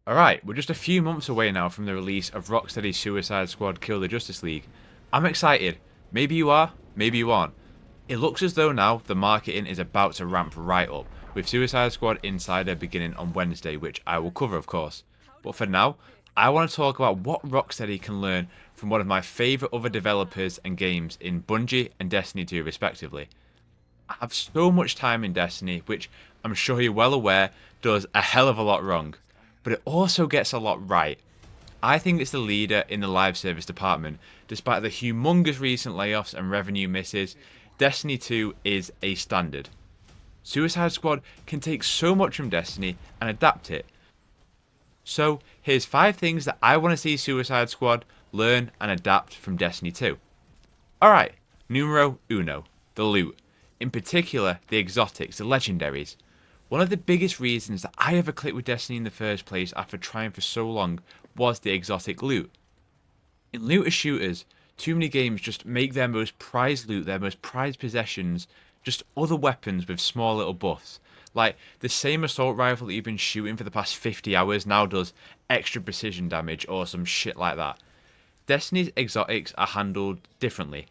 Alright, we're just a few months away now from the release of Rocksteady's Suicide Squad Kill the Justice League. I'm excited. Maybe you are, maybe you aren't. It looks as though now the marketing is about to ramp right up, with Suicide Squad Insider beginning on Wednesday, which I will cover of course. But for now, I want to talk about what Rocksteady can learn from one of my favourite other developers and games in Bungie and Destiny 2 respectively. I have so much time in Destiny, which I'm sure you're well aware does a hell of a lot wrong, but it also gets a lot right. I think it's the leader in the live service department. Despite the humongous recent layoffs and revenue misses, Destiny 2 is a standard. Suicide Squad can take so much from Destiny and adapt it. So here's 5 things that I want to see Suicide Squad learn and adapt from Destiny 2. Alright, numero uno, the loot. In particular, the exotics, the legendaries. One of the biggest reasons that I ever clicked with Destiny in the first place after trying for so long was the exotic loot. In looter shooters, too many games just make their most prized loot, their most prized possessions, just other weapons with small little buffs. Like, the same assault rifle that you've been shooting for the past 50 hours now does extra precision damage or some shit like that. Destiny's exotics are handled differently.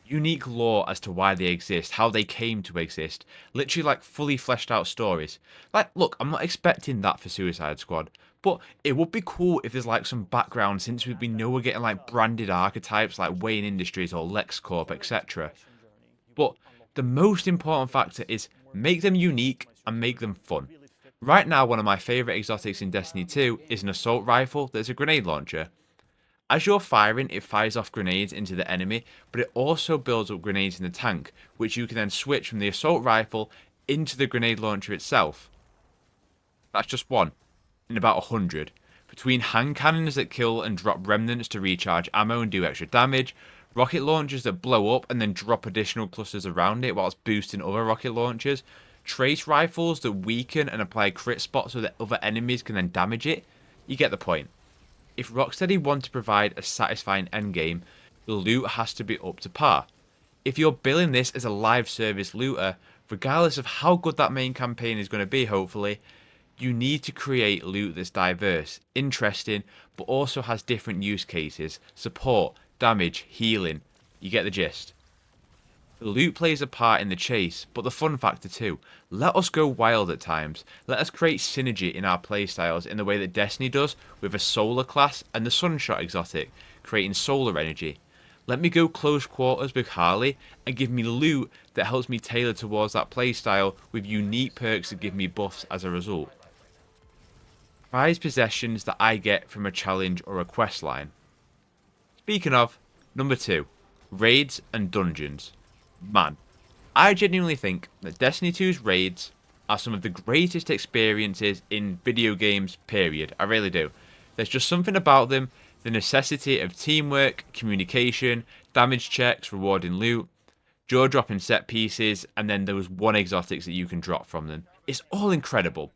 Unique lore as to why they exist, how they came to exist, literally like fully fleshed out stories. Like, look, I'm not expecting that for Suicide Squad, but it would be cool if there's like some background since we know we're getting like branded archetypes like Wayne Industries or LexCorp, etc. But the most important factor is make them unique and make them fun. Right now, one of my favourite exotics in Destiny 2 is an assault rifle that's a grenade launcher. As you're firing, it fires off grenades into the enemy, but it also builds up grenades in the tank, which you can then switch from the assault rifle into the grenade launcher itself. That's just one, in about 100. Between hand cannons that kill and drop remnants to recharge ammo and do extra damage, rocket launchers that blow up and then drop additional clusters around it whilst boosting other rocket launchers, trace rifles that weaken and apply crit spots so that other enemies can then damage it, you get the point. If Rocksteady want to provide a satisfying endgame, the loot has to be up to par. If you're billing this as a live service looter, regardless of how good that main campaign is going to be hopefully, you need to create loot that's diverse, interesting, but also has different use cases, support, damage, healing. You get the gist. The loot plays a part in the chase, but the fun factor too. Let us go wild at times. Let us create synergy in our playstyles in the way that Destiny does with a solar class and the Sunshot exotic, creating solar energy. Let me go close quarters with Harley and give me loot that helps me tailor towards that playstyle with unique perks that give me buffs as a result. Prize possessions that I get from a challenge or a quest line. Speaking of, number 2, raids and dungeons. Man, I genuinely think that Destiny 2's raids are some of the greatest experiences in video games, period. I really do. There's just something about them, the necessity of teamwork, communication, damage checks, rewarding loot, jaw-dropping set pieces, and then those one exotics that you can drop from them. It's all incredible.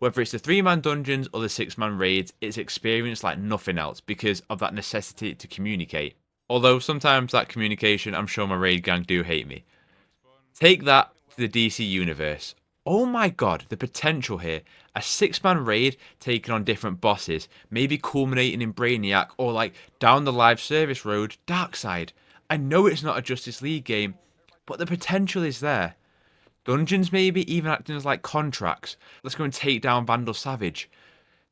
Whether it's the 3-man dungeons or the 6-man raids, it's experienced like nothing else because of that necessity to communicate. Although sometimes that communication, I'm sure my raid gang do hate me. Take that to the DC universe. Oh my god, the potential here. A 6-man raid taking on different bosses, maybe culminating in Brainiac or like down the live service road, Darkseid. I know it's not a Justice League game, but the potential is there. Dungeons maybe even acting as like contracts. Let's go and take down Vandal Savage.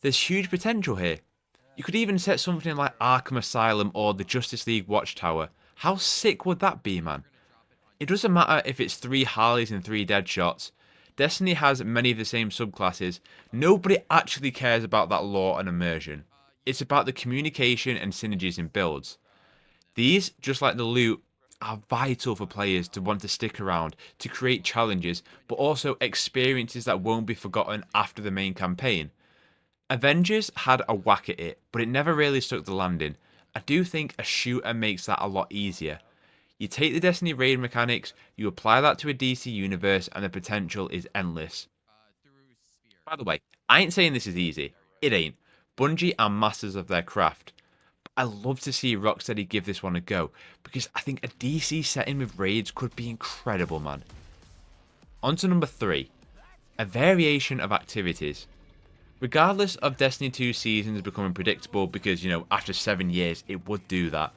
There's huge potential here. You could even set something like Arkham Asylum or the Justice League Watchtower. How sick would that be, man? It doesn't matter if it's 3 Harleys and 3 Deadshots. Destiny has many of the same subclasses. Nobody actually cares about that lore and immersion. It's about the communication and synergies in builds. These, just like the loot, are vital for players to want to stick around, to create challenges, but also experiences that won't be forgotten after the main campaign. Avengers had a whack at it, but it never really stuck the landing. I do think a shooter makes that a lot easier. You take the Destiny raid mechanics, you apply that to a DC universe, and the potential is endless. By the way, I ain't saying this is easy. It ain't. Bungie are masters of their craft. But I love to see Rocksteady give this one a go, because I think a DC setting with raids could be incredible, man. On to number 3. A variation of activities. Regardless of Destiny 2 seasons becoming predictable because, after 7 years it would do that,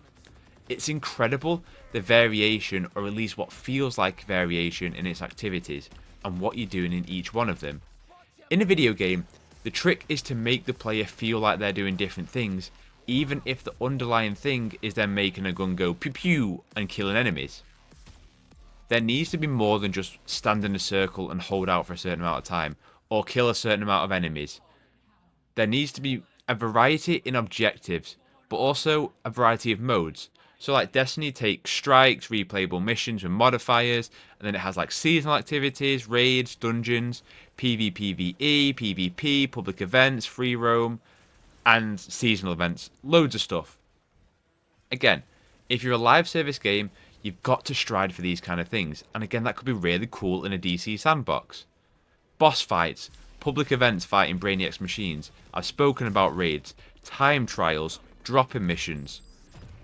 it's incredible the variation, or at least what feels like variation, in its activities and what you're doing in each one of them. In a video game, the trick is to make the player feel like they're doing different things, even if the underlying thing is them making a gun go pew pew and killing enemies. There needs to be more than just stand in a circle and hold out for a certain amount of time, or kill a certain amount of enemies. There needs to be a variety in objectives, but also a variety of modes. So like Destiny takes strikes, replayable missions with modifiers, and then it has like seasonal activities, raids, dungeons, PvPvE, PvP, public events, free roam, and seasonal events. Loads of stuff. Again, if you're a live service game, you've got to strive for these kind of things. And again, that could be really cool in a DC sandbox. Boss fights, public events fighting Brainiac's machines. I've spoken about raids, time trials, drop-in missions.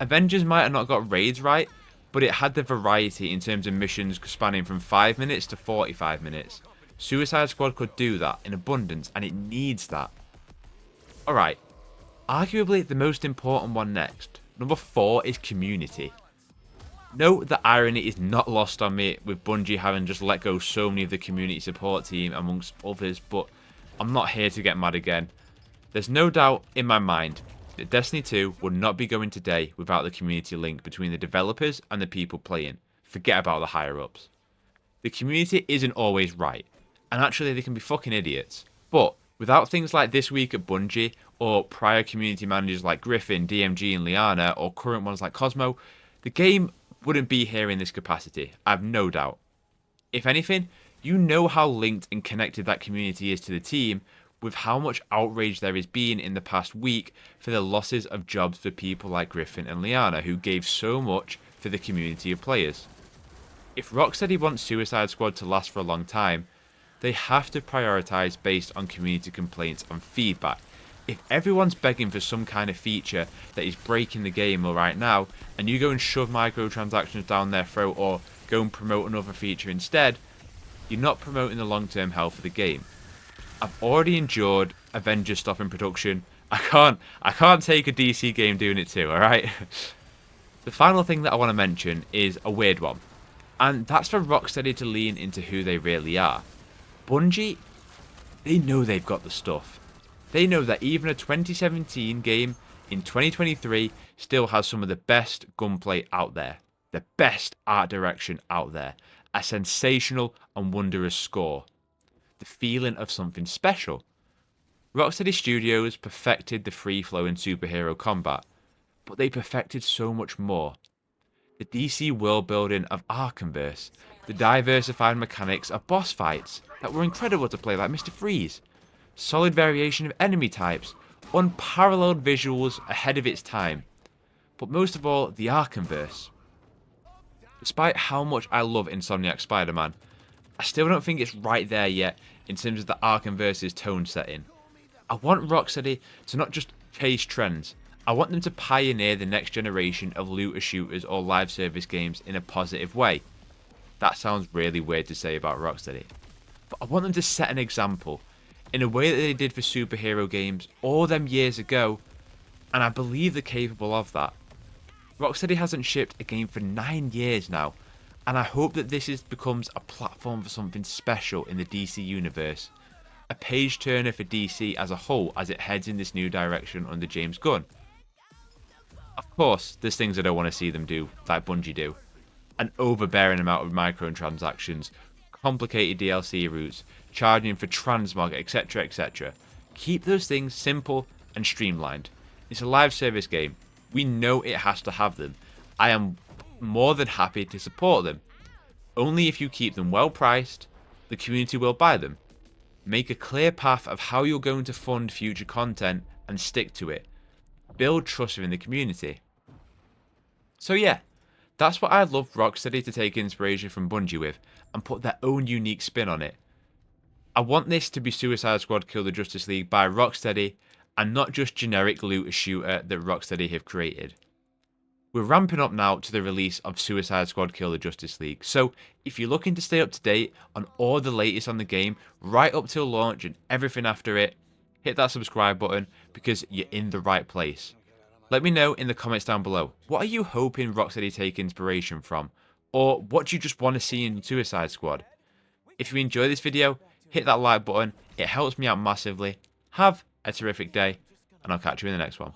Avengers might have not got raids right, but it had the variety in terms of missions spanning from 5 minutes to 45 minutes. Suicide Squad could do that in abundance, and it needs that. Alright, arguably the most important one next. Number 4 is community. Note that irony is not lost on me with Bungie having just let go so many of the community support team amongst others, but I'm not here to get mad again. There's no doubt in my mind that Destiny 2 would not be going today without the community link between the developers and the people playing. Forget about the higher ups. The community isn't always right, and actually they can be fucking idiots. But without things like this week at Bungie, or prior community managers like Griffin, DMG and Liana, or current ones like Cosmo, the game wouldn't be here in this capacity, I have no doubt. If anything, you know how linked and connected that community is to the team, with how much outrage there has been in the past week for the losses of jobs for people like Griffin and Liana, who gave so much for the community of players. If Rocksteady wants Suicide Squad to last for a long time, they have to prioritise based on community complaints and feedback. If everyone's begging for some kind of feature that is breaking the game right now, and you go and shove microtransactions down their throat or go and promote another feature instead, you're not promoting the long-term health of the game. I've already endured Avengers stopping production. I can't take a DC game doing it too, alright? The final thing that I want to mention is a weird one, and that's for Rocksteady to lean into who they really are. Bungie, they know they've got the stuff. They know that even a 2017 game in 2023 still has some of the best gunplay out there, the best art direction out there, a sensational and wondrous score, the feeling of something special. Rocksteady Studios perfected the free-flowing superhero combat, but they perfected so much more. The DC world building of Arkhamverse, the diversified mechanics of boss fights that were incredible to play like Mr. Freeze, solid variation of enemy types, unparalleled visuals ahead of its time, but most of all, the Arkhamverse. Despite how much I love Insomniac Spider-Man, I still don't think it's right there yet in terms of the Arkhamverse's tone setting. I want Rocksteady to not just chase trends, I want them to pioneer the next generation of looter shooters or live service games in a positive way. That sounds really weird to say about Rocksteady, but I want them to set an example in a way that they did for superhero games all them years ago, and I believe they're capable of that. Rocksteady hasn't shipped a game for 9 years now, and I hope that this becomes a platform for something special in the DC universe, a page turner for DC as a whole as it heads in this new direction under James Gunn. Of course, there's things I don't want to see them do, like Bungie do. An overbearing amount of microtransactions, complicated DLC routes, charging for transmog, etc, etc. Keep those things simple and streamlined. It's a live service game. We know it has to have them. I am more than happy to support them. Only if you keep them well priced, the community will buy them. Make a clear path of how you're going to fund future content and stick to it. Build trust within the community. So yeah, that's what I'd love Rocksteady to take inspiration from Bungie with and put their own unique spin on it. I want this to be Suicide Squad Kill the Justice League by Rocksteady and not just generic looter shooter that Rocksteady have created. We're ramping up now to the release of Suicide Squad Kill the Justice League, so if you're looking to stay up to date on all the latest on the game, right up till launch and everything after it, hit that subscribe button because you're in the right place. Let me know in the comments down below, what are you hoping Rocksteady take inspiration from? Or what do you just want to see in Suicide Squad? If you enjoy this video, hit that like button, it helps me out massively. Have a terrific day, and I'll catch you in the next one.